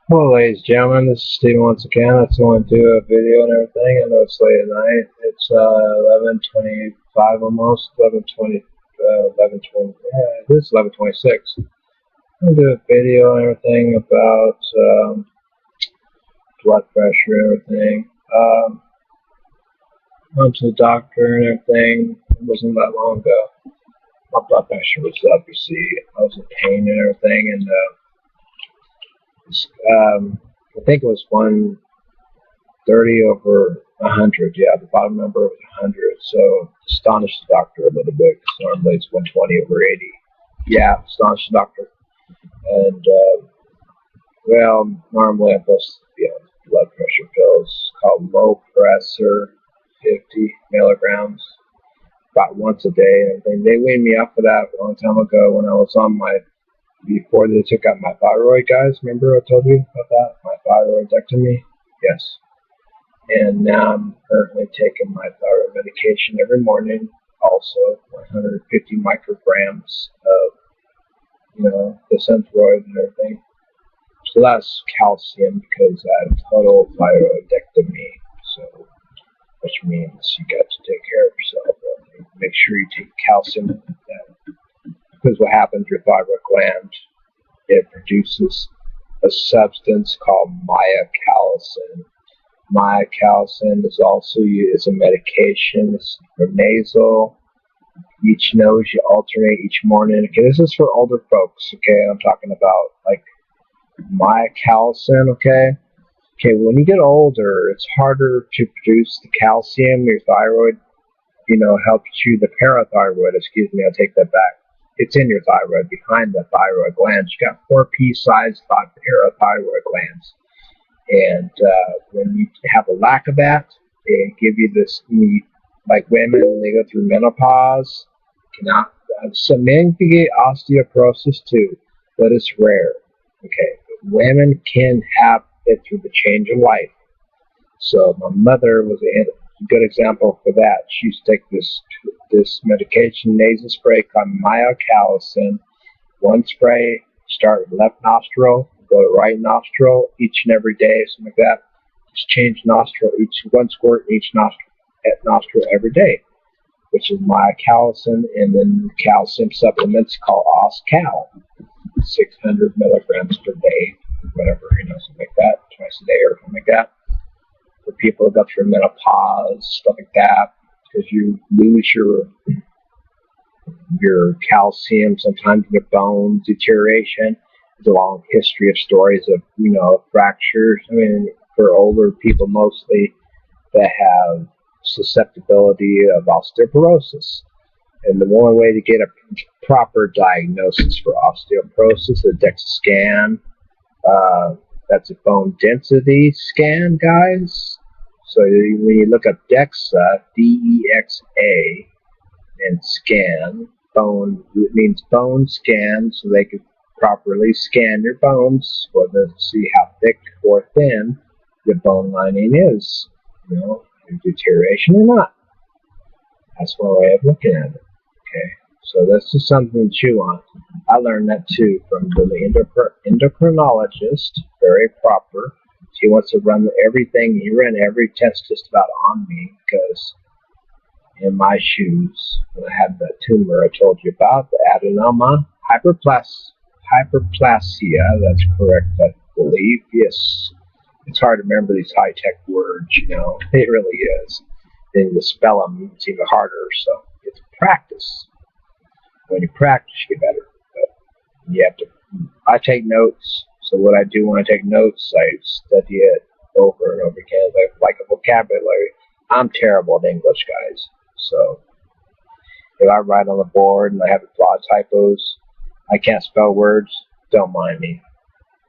Hello, ladies and gentlemen. This is Steven once again. I just want to do a video and everything. I know it's late at night. It's 11:25 almost. 11:20. 11:20. Yeah, it is 11:26. I'm going to do a video and everything about blood pressure and everything. Went to the doctor and everything. It wasn't that long ago. My blood pressure was up. You see, I was in pain and everything, and I think it was 130 over 100. Yeah, the bottom number was 100. So astonished the doctor a little bit because normally it's 120 over 80. Yeah, astonished the doctor. And well, normally I'm supposed to be on blood pressure pills called low pressor, 50 milligrams, about once a day. And they weaned me off of that a long time ago when I was on my, before they took out my thyroid, guys. Remember I told you about that? My thyroidectomy? Yes. And now I'm currently taking my thyroid medication every morning. Also, 150 micrograms of, the Synthroid and everything. So that's calcium because I have total thyroidectomy. So, which means you got to take care of yourself. Make sure you take calcium. Because what happens with your thyroid gland, it produces a substance called myocalcin. Myocalcin is also used as a medication. It's for nasal. Each nose you alternate each morning. Okay, this is for older folks. Okay, I'm talking about like myocalcin. Okay, when you get older, it's harder to produce the calcium. Your thyroid, helps you. The parathyroid. Excuse me, I take that back. It's in your thyroid, behind the thyroid glands. You got 4 pea-sized parathyroid glands. And when you have a lack of that, they give you this, like women, when they go through menopause, some men can get osteoporosis too, but it's rare. Okay, women can have it through the change of life. So my mother was a good example for that. She used to take this medication, nasal spray called myocalcin. One spray, start with left nostril, go to right nostril each and every day, something like that. Just change nostril, one squirt each nostril every day, which is myocalcin, and then calcium supplements called OsCal, 600 milligrams per day, whatever, something like that, twice a day or something like that. For people who go through menopause, stuff like that, because you lose your calcium sometimes in your bones, deterioration. There's a long history of stories of, fractures. I mean, for older people mostly that have susceptibility of osteoporosis. And the only way to get a proper diagnosis for osteoporosis is a DEXA scan. That's a bone density scan, guys. So when you look up DEXA, D-E-X-A, and scan, bone, it means bone scan, so they can properly scan your bones to see how thick or thin the bone lining is, deterioration or not. That's one way of looking at it. Okay, so that's just something to chew on. I learned that too from the endocrinologist, very proper. He wants to run everything. He ran every test just about on me because in my shoes, when I had that tumor I told you about, the adenoma, hyperplasia, that's correct, I believe. Yes, it's hard to remember these high-tech words, it really is. Then to spell them, it's even harder, so it's practice. When you practice, you get better. But you have to, I take notes, so what I do when I take notes, I study it over and over again, like a vocabulary. I'm terrible at English, guys, so if I write on the board and I have a lot of typos, I can't spell words, don't mind me.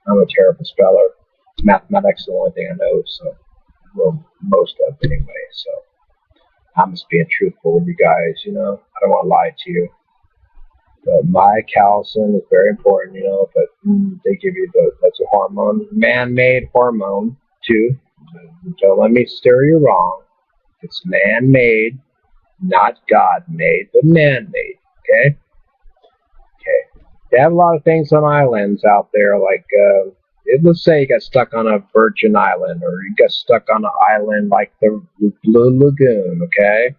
I'm a terrible speller. Mathematics is the only thing I know, so, well, most of it anyway, so I'm just being truthful with you guys, I don't want to lie to you. But myocalcin is very important, but they give you that's a hormone, man-made hormone, too. Don't let me steer you wrong. It's man-made, not God-made, but man-made, okay? Okay. They have a lot of things on islands out there, like let's say you got stuck on a Virgin Island, or you got stuck on an island like the Blue Lagoon, okay?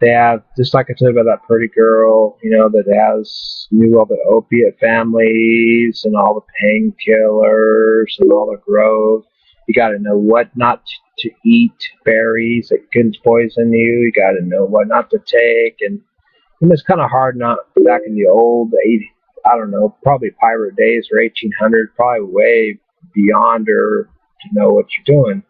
They have, just like I said about that pretty girl, that knew all the opiate families and all the painkillers and all the growth. You got to know what not to eat, berries that can poison you. You got to know what not to take. And it's kind of hard not back in the old 80s, I don't know, probably pirate days or 1800, probably way beyond or to know what you're doing.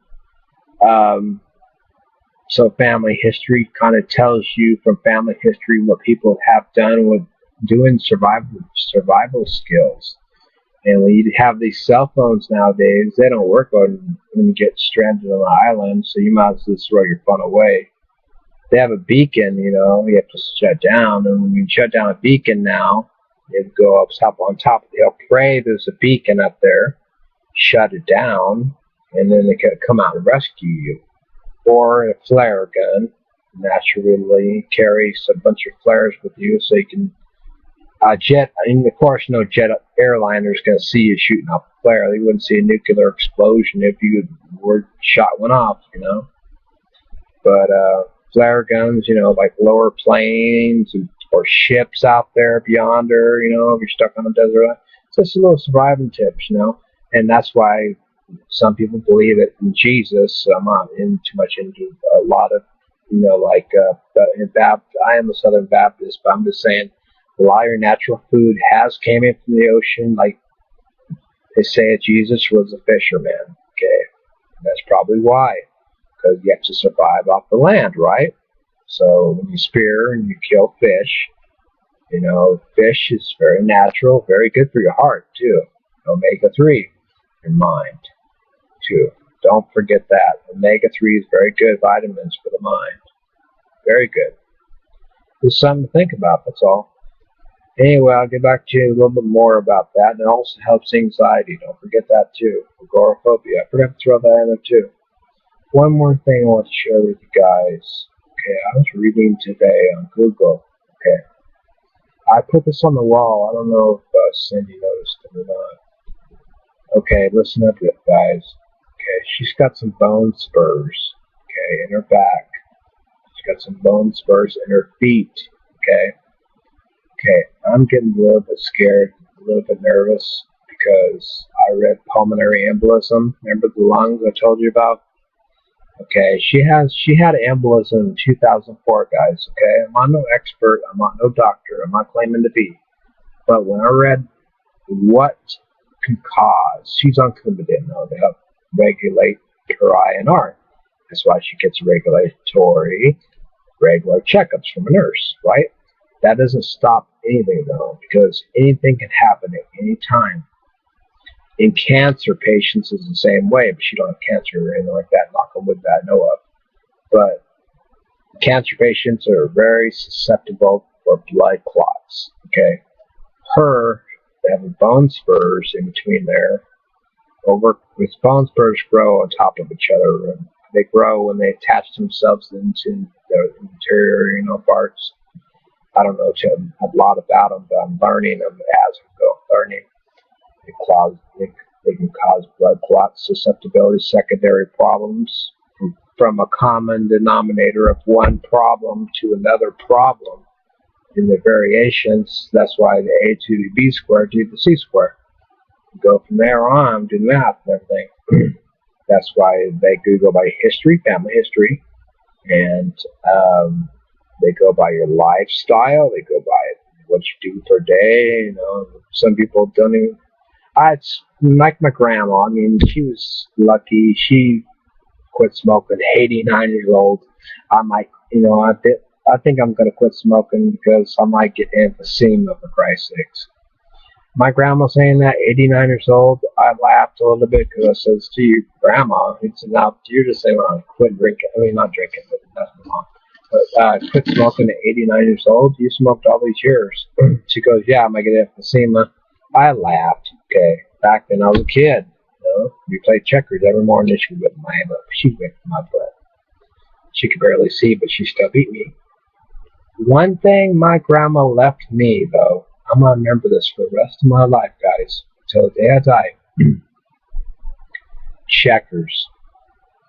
So family history kind of tells you from family history what people have done with doing survival skills. And when you have these cell phones nowadays, they don't work when you get stranded on an island, so you might as well just throw your phone away. They have a beacon, you have to shut down, and when you shut down a beacon now, you go up on top of the hill, pray there's a beacon up there, shut it down, and then they can come out and rescue you. Or a flare gun, naturally carries a bunch of flares with you, so you can of course, no jet airliner is going to see you shooting off a flare. They wouldn't see a nuclear explosion if you were shot one off, But flare guns, like lower planes or ships out there beyond her, if you're stuck on a desert island. It's just a little surviving tips, And that's why some people believe that in Jesus. I'm not too much into a lot of, I am a Southern Baptist, but I'm just saying a lot of your natural food came in from the ocean. Like they say Jesus was a fisherman, okay? That's probably why, because you have to survive off the land, right? So when you spear and you kill fish, fish is very natural, very good for your heart, too. Omega-3, your mind, too. Don't forget that. Omega-3 is very good vitamins for the mind. Very good. Just something to think about, that's all. Anyway, I'll get back to you a little bit more about that. And it also helps anxiety. Don't forget that, too. Agoraphobia. I forgot to throw that in there, too. One more thing I want to share with you guys. Okay, I was reading today on Google. Okay. I put this on the wall. I don't know if Cindy noticed it or not. Okay, listen up to it, guys. Okay, she's got some bone spurs, okay, in her back. She's got some bone spurs in her feet, okay. Okay, I'm getting a little bit scared, a little bit nervous, because I read pulmonary embolism. Remember the lungs I told you about? Okay, she had embolism in 2004, guys, okay? I'm not no expert, I'm not no doctor, I'm not claiming to be. But when I read what can cause, she's on Coumadin now to help regulate her INR. That's why she gets regular checkups from a nurse, right? That doesn't stop anything, though, because anything can happen at any time. In cancer patients is the same way, but she don't have cancer or anything like that, knock on wood that I know of. But cancer patients are very susceptible for blood clots, okay? They have bone spurs in between there. With bone spurs grow on top of each other, and they grow when they attach themselves into the interior, parts. I don't know a lot about them, but I'm learning them as I go learning. They can cause blood clot susceptibility, secondary problems from a common denominator of one problem to another problem in the variations. That's why the A to the B squared to the C squared. Go from there on, do math and everything. That's why they go by history, family history, and they go by your lifestyle. They go by what you do per day. Some people don't even. It's like my grandma. I mean, she was lucky. She quit smoking, 89 years old. I might, I think I'm going to quit smoking because I might get emphysema, for Christ's sakes. My grandma saying that, 89 years old, I laughed a little bit because I says to you, Grandma, it's now you're just saying, well, quit drinking. I mean, not drinking, but that's my mom. But quit smoking at 89 years old. You smoked all these years. She goes, yeah, I might get emphysema. I laughed. Okay, back then I was a kid. We played checkers every morning. She whipped my butt. She could barely see, but she still beat me. One thing my grandma left me, though, I'm going to remember this for the rest of my life, guys, until the day I die. checkers.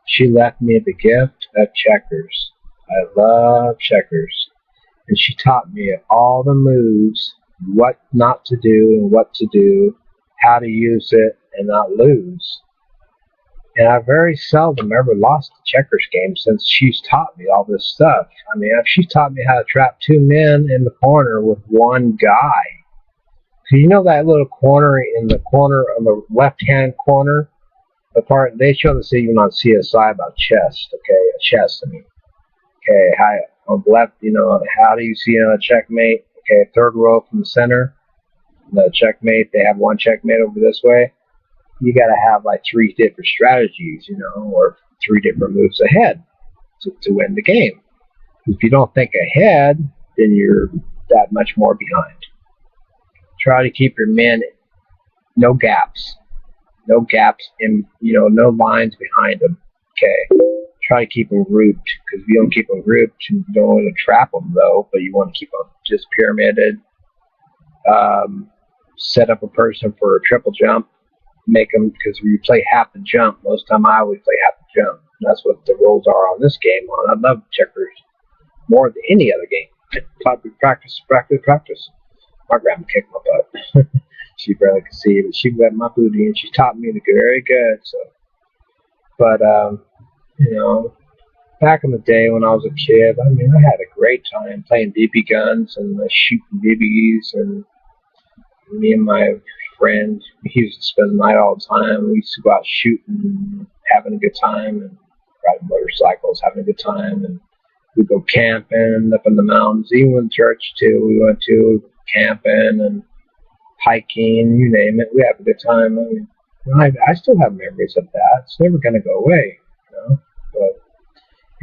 She left me the gift of checkers. I love checkers. And she taught me all the moves, what not to do and what to do, how to use it and not lose. And I very seldom ever lost a checkers game since she's taught me all this stuff. I mean, she's taught me how to trap two men in the corner with one guy. So you know that little corner in the corner on the left-hand corner? The part, they show this even on CSI about chess, okay? A chess, I mean. Okay, how, on the left, you know, how do you see a checkmate? Okay, third row from the center, the checkmate, they have one checkmate over this way. You got to have like 3 different strategies, you know, or 3 different moves ahead to win the game. If you don't think ahead, then you're that much more behind. Try to keep your men, no gaps in, you know, no lines behind them. Okay, try to keep them grouped, because if you don't keep them grouped, you don't want to trap them though, but you want to keep them just pyramided. Set up a person for a triple jump. Make them, because when you play half the jump, most time I always play half the jump. And that's what the rules are on this game. I love checkers more than any other game. Practice. My grandma kicked my butt. She barely could see, but she got my booty, and she taught me to get very good. So, but you know, back in the day when I was a kid, I mean, I had a great time playing BB guns and shooting BBs, and me and my friend, he used to spend the night all the time. We used to go out shooting, having a good time, and riding motorcycles, having a good time, and we'd go camping up in the mountains. Even in church too, we went to camping and hiking, you name it. We have a good time. I mean, I still have memories of that. It's never going to go away, you know. But,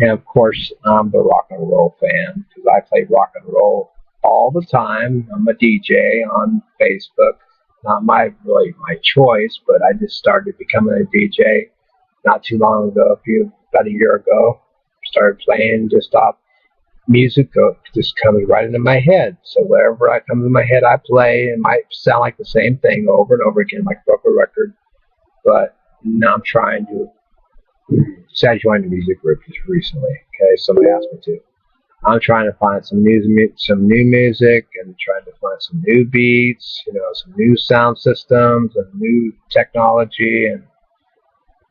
and of course, I'm the rock and roll fan, because I play rock and roll all the time. I'm a DJ on Facebook. Not really my choice, but I just started becoming a DJ not too long ago, about a year ago. Started playing just off music, just comes right into my head. So wherever I come to my head, I play. It might sound like the same thing over and over again, like a record. But now I'm trying to. I joined a music group just recently. Okay, somebody asked me to. I'm trying to find some new music, and trying to find some new beats, you know, some new sound systems and new technology, and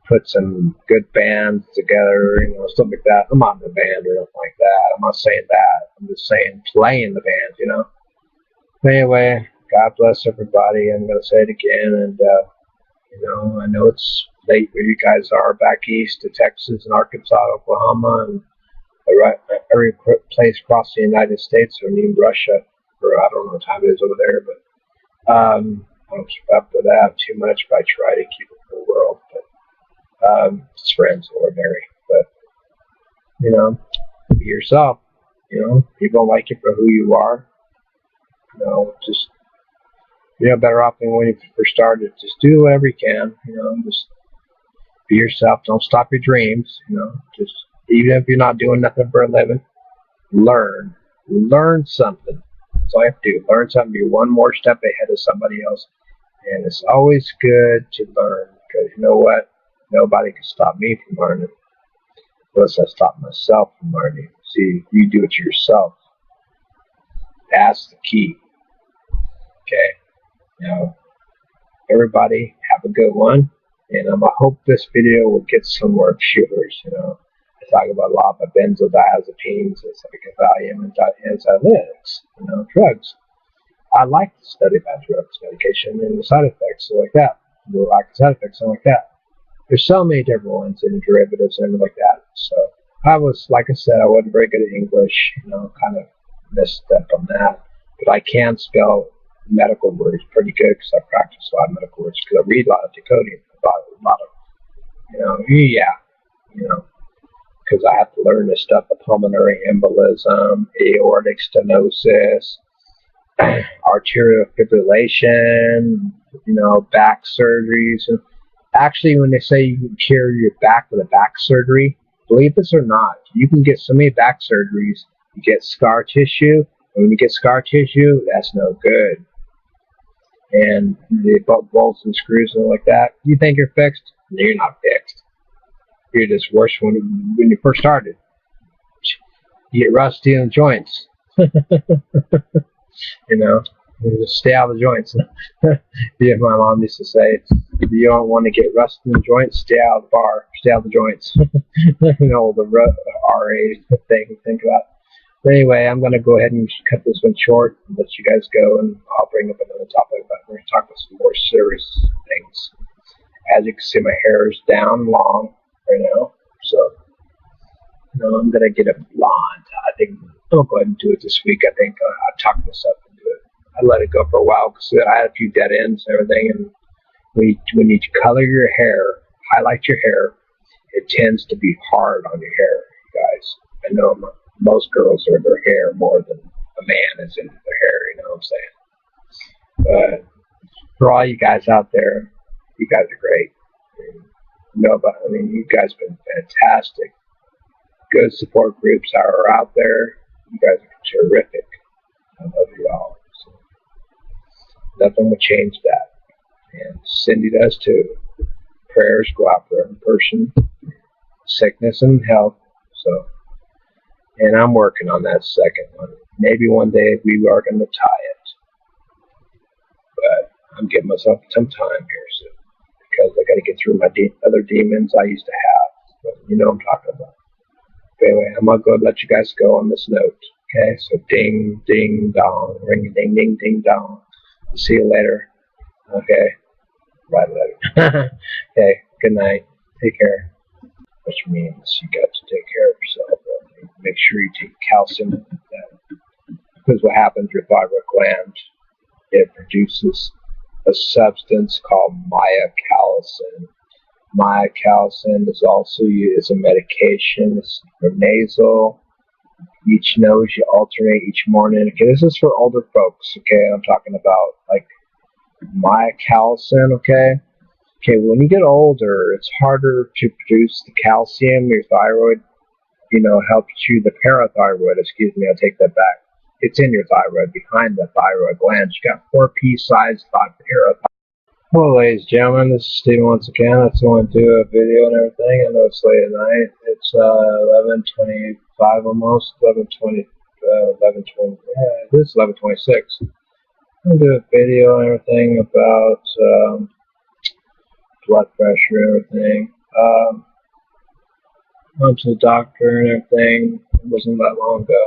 put some good bands together, you know, stuff like that. I'm not in a band or nothing like that. I'm not saying that. I'm just saying playing the band, you know. But anyway, God bless everybody. I'm going to say it again, and you know, I know it's late where you guys are back east to Texas and Arkansas, Oklahoma, and every place across the United States, or even Russia, or I don't know what time it is over there, but I don't keep up with that too much, but I try to keep it for the world. But it's friends, ordinary. But, you know, be yourself. You know, people like you for who you are. You know, just, you know, better off than when you first started. Just do whatever you can. You know, just be yourself. Don't stop your dreams. You know, just, even if you're not doing nothing for a living, learn something. That's all you have to do. Learn something. Be one more step ahead of somebody else. And it's always good to learn, because you know what? Nobody can stop me from learning, unless I stop myself from learning. See, you do it yourself. That's the key. Okay. Now, everybody have a good one, and I hope this video will get some more viewers. You know, I talk about a lot of benzodiazepines, Valium, and anxiolytics, you know, drugs. I like to study about drugs, medication, and the side effects, so like that. The lack of side effects, something like that. There's so many different ones and derivatives and everything like that. So I was, like I said, I wasn't very good at English, you know, kind of missed up on that. But I can spell medical words pretty good, because I practice a lot of medical words, because I read a lot of decoding, a lot of, you know, you know, because I have to learn this stuff, the pulmonary embolism, aortic stenosis, arterial fibrillation, you know, back surgeries. And actually, when they say you can cure your back with a back surgery, believe this or not, you can get so many back surgeries, you get scar tissue, and when you get scar tissue, that's no good. And the bolts and screws and like that, you think you're fixed? No, you're not fixed. It is worse when you first started. You get rusty in the joints. You know, you just stay out of the joints. Yeah, my mom used to say, if you don't want to get rusty in the joints, stay out of the bar, stay out of the joints. You know, the RA thing to think about. But anyway, I'm going to go ahead and cut this one short and let you guys go, and I'll bring up another topic, but we're going to talk about some more serious things. As you can see, my hair is down long right now, so I'm going to get it blonde. I think I'll go ahead and do it this week. I think I'll talk myself into it. I let it go for a while because I had a few dead ends and everything, and when you color your hair, highlight your hair, it tends to be hard on your hair, guys. I know most girls are in their hair more than a man is in their hair, you know what I'm saying? But for all you guys out there, you guys are great. You guys have been fantastic. Good support groups are out there. You guys are terrific. I love you all. So nothing will change that. And Cindy does too. Prayers go out for every person. Sickness and health. So, and I'm working on that second one. Maybe one day we are going to tie it. But I'm giving myself some time here soon. Because I got to get through my other demons I used to have. But you know what I'm talking about. But anyway, I'm going to go and let you guys go on this note. Okay, so ding, ding, dong. Ring, ding, ding, ding, dong. See you later. Okay. Write a letter. Okay, good night. Take care. Which means you got to take care of yourself. Make sure you take calcium. Because what happens with your thyroid gland, it produces a substance called myocalcin. Myocalcin is also used as a medication. It's for nasal. Each nose you alternate each morning. Okay, this is for older folks. Okay, I'm talking about like myocalcin. Okay, when you get older, it's harder to produce the calcium. Your thyroid, helps you. The parathyroid. Excuse me, I take that back. It's in your thyroid, behind the thyroid glands. You got 4 pea-sized parathyroid. Well, ladies and gentlemen, this is Stephen once again. I just want to do a video and everything. I know it's late at night. It's 11:25 almost. 11:20. 11:20. Yeah, this is 11:26. I'm going to do a video and everything about blood pressure and everything. Went to the doctor and everything. It wasn't that long ago.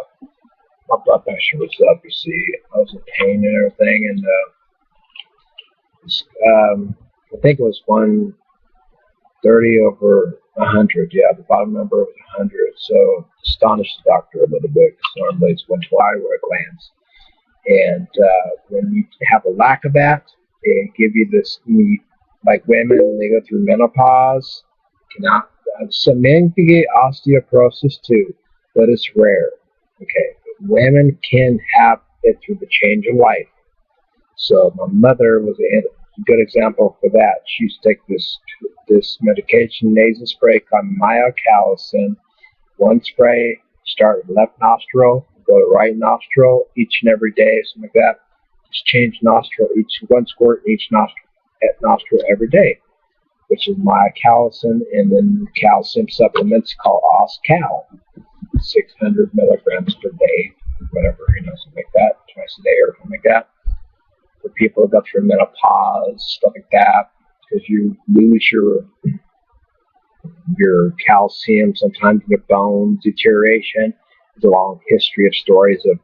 My blood pressure was up, you see. I was in pain and everything, and I think it was 130 over 100. Yeah, the bottom number was 100. So astonished the doctor a little bit because normally it's 120 thyroid glands. And when you have a lack of that, they give you this, like women, when they go through menopause, cannot. Some men can get osteoporosis too, but it's rare. Okay, but women can have it through the change of life. So my mother was a good example for that. She used to take this medication, nasal spray called myocalcin. One spray, start with left nostril, go to right nostril each and every day, something like that. Just change nostril, one squirt each nostril every day, which is myocalcin, and then calcium supplements called OsCal, 600 milligrams per day, whatever, something like that, twice a day or something like that. For people who go through menopause, stuff like that, because you lose your calcium, sometimes your bone deterioration. There's a long history of stories of,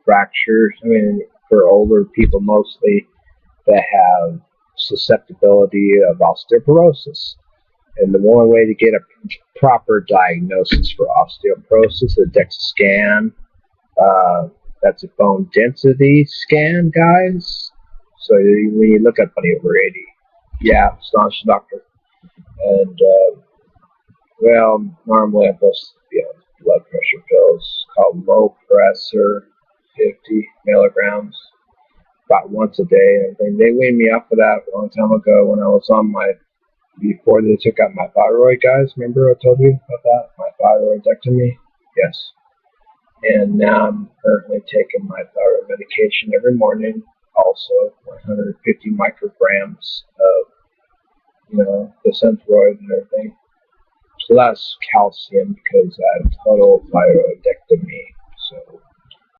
fractures. I mean, for older people mostly that have susceptibility of osteoporosis. And the only way to get a proper diagnosis for osteoporosis is a DEXA scan. That's a bone density scan, guys. So when you look at somebody over 80, yeah, astonished doctor. And, normally I'm supposed to be on blood pressure pills called low pressor, 50 milligrams, about once a day. And they weaned me off of that a long time ago when I was on before they took out my thyroid, guys. Remember I told you about that? My thyroidectomy? Yes. And now I'm currently taking my thyroid medication every morning, also 150 micrograms of, the Synthroid and everything. less calcium because I had total thyroidectomy